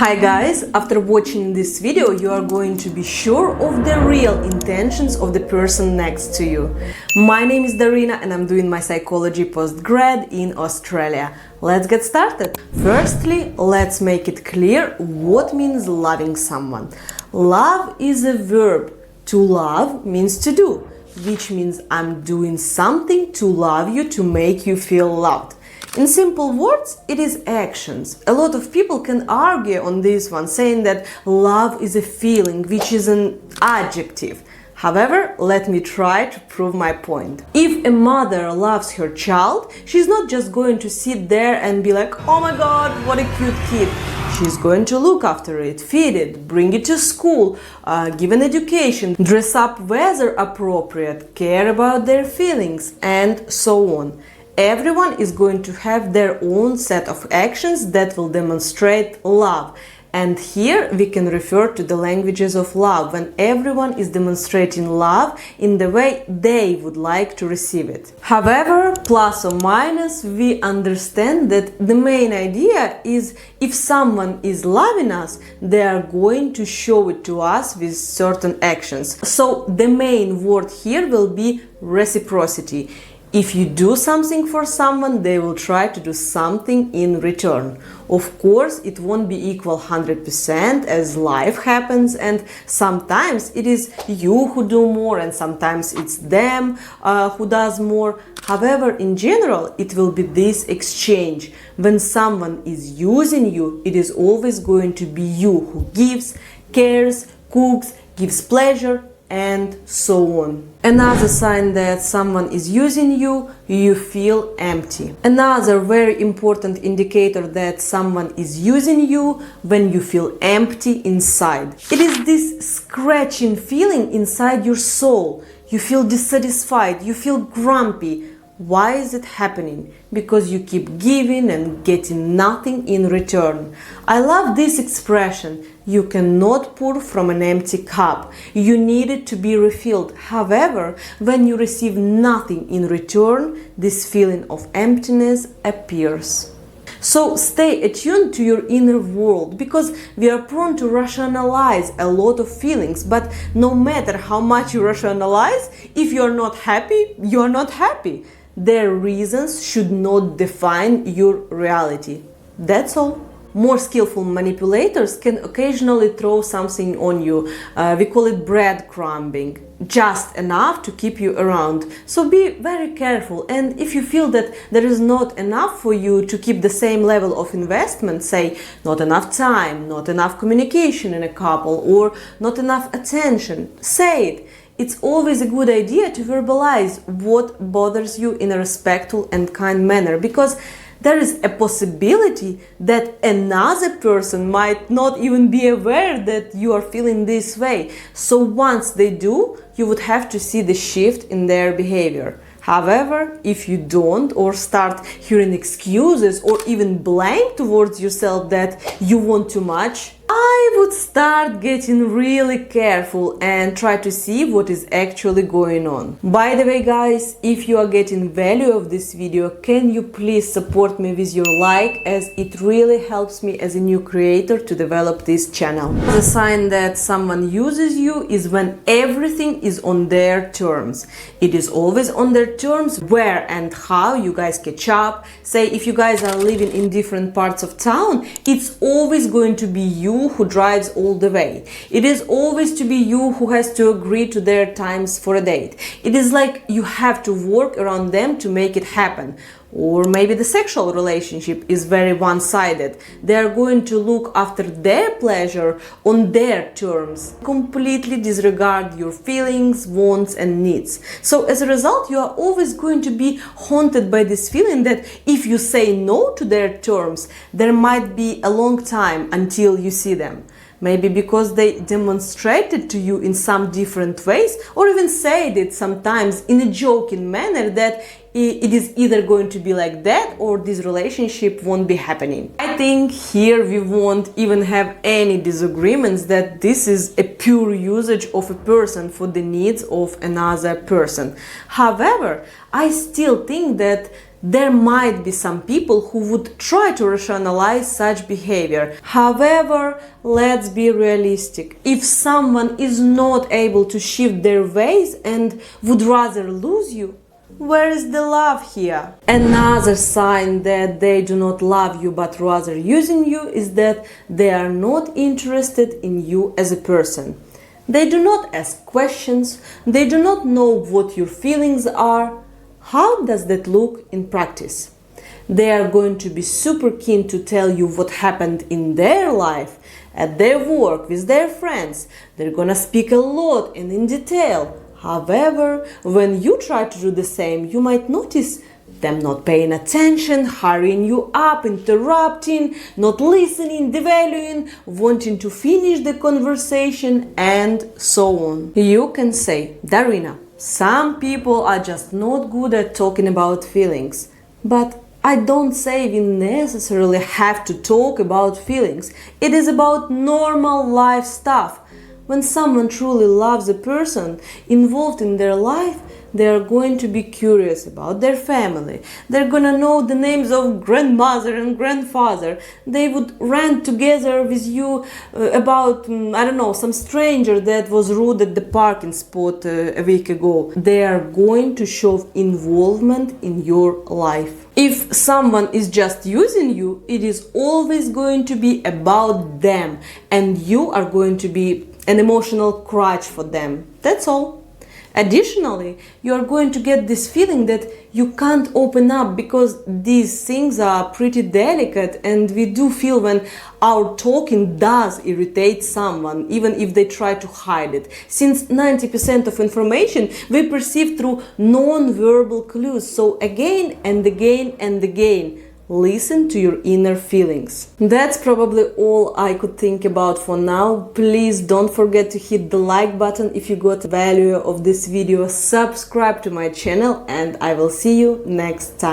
Hi guys, after watching this video you are going to be sure of the real intentions of the person next to you. My name is Darina and I'm doing my psychology postgrad in Australia. Let's get started. Firstly, let's make it clear what means loving someone. Love is a verb. To love means to do, which means I'm doing something to love you, to make you feel loved. In simple words, it is actions. A lot of people can argue on this one, saying that love is a feeling, which is an adjective. However, let me try to prove my point. If a mother loves her child, she's not just going to sit there and be like, oh my god, what a cute kid. She's going to look after it, feed it, bring it to school, give an education, dress up weather appropriate, care about their feelings, and so on. Everyone is going to have their own set of actions that will demonstrate love. And here we can refer to the languages of love, when everyone is demonstrating love in the way they would like to receive it. However, plus or minus, we understand that the main idea is if someone is loving us, they are going to show it to us with certain actions. So the main word here will be reciprocity. If you do something for someone, they will try to do something in return. Of course, it won't be equal 100% as life happens, and sometimes it is you who do more and sometimes it's them who does more. However, in general, it will be this exchange. When someone is using you, it is always going to be you who gives, cares, cooks, gives pleasure, and so on. Another sign that someone is using you, you feel empty. Another very important indicator that someone is using you, when you feel empty inside. It is this scratching feeling inside your soul. You feel dissatisfied, you feel grumpy. Why is it happening? Because you keep giving and getting nothing in return. I love this expression. You cannot pour from an empty cup. You need it to be refilled. However, when you receive nothing in return, this feeling of emptiness appears. So stay attuned to your inner world, because we are prone to rationalize a lot of feelings, but no matter how much you rationalize, if you're not happy, you're not happy. Their reasons should not define your reality. That's all. More skillful manipulators can occasionally throw something on you. We call it breadcrumbing. Just enough to keep you around. So be very careful, and if you feel that there is not enough for you to keep the same level of investment, say not enough time, not enough communication in a couple, or not enough attention, say it. It's always a good idea to verbalize what bothers you in a respectful and kind manner, because there is a possibility that another person might not even be aware that you are feeling this way. So once they do, you would have to see the shift in their behavior. However, if you don't, or start hearing excuses or even blame towards yourself that you want too much, I would start getting really careful and try to see what is actually going on. By the way, guys, if you are getting value of this video, can you please support me with your like, as it really helps me as a new creator to develop this channel. The sign that someone uses you is when everything is on their terms. It is always on their terms, where and how you guys catch up. Say if you guys are living in different parts of town, it's always going to be you who drives all the way. It is always to be you who has to agree to their times for a date. It is like you have to work around them to make it happen. Or maybe the sexual relationship is very one-sided. They are going to look after their pleasure on their terms, completely disregard your feelings, wants, and needs. So as a result, you are always going to be haunted by this feeling that if you say no to their terms, there might be a long time until you see them. Maybe because they demonstrated to you in some different ways, or even said it sometimes in a joking manner that it is either going to be like that or this relationship won't be happening. I think here we won't even have any disagreements that this is a pure usage of a person for the needs of another person. However, I still think that There might be some people who would try to rationalize such behavior. However, let's be realistic. If someone is not able to shift their ways and would rather lose you, where is the love here? Another sign that they do not love you but rather using you is that they are not interested in you as a person. They do not ask questions, they do not know what your feelings are. How does that look in practice? They are going to be super keen to tell you what happened in their life, at their work, with their friends. They're gonna speak a lot and in detail. However, when you try to do the same, you might notice them not paying attention, hurrying you up, interrupting, not listening, devaluing, wanting to finish the conversation, and so on. You can say, Darina, some people are just not good at talking about feelings. But I don't say we necessarily have to talk about feelings. It is about normal life stuff. When someone truly loves a person involved in their life, they are going to be curious about their family. They're gonna know the names of grandmother and grandfather. They would rant together with you about, some stranger that was rude at the parking spot a week ago. They are going to show involvement in your life. If someone is just using you, it is always going to be about them, and you are going to be an emotional crutch for them. That's all. Additionally, you are going to get this feeling that you can't open up because these things are pretty delicate, and we do feel when our talking does irritate someone, even if they try to hide it. Since 90% of information we perceive through non-verbal clues, so again and again and again, listen to your inner feelings. That's probably all I could think about for now. Please don't forget to hit the like button if you got value of this video, subscribe to my channel, and I will see you next time.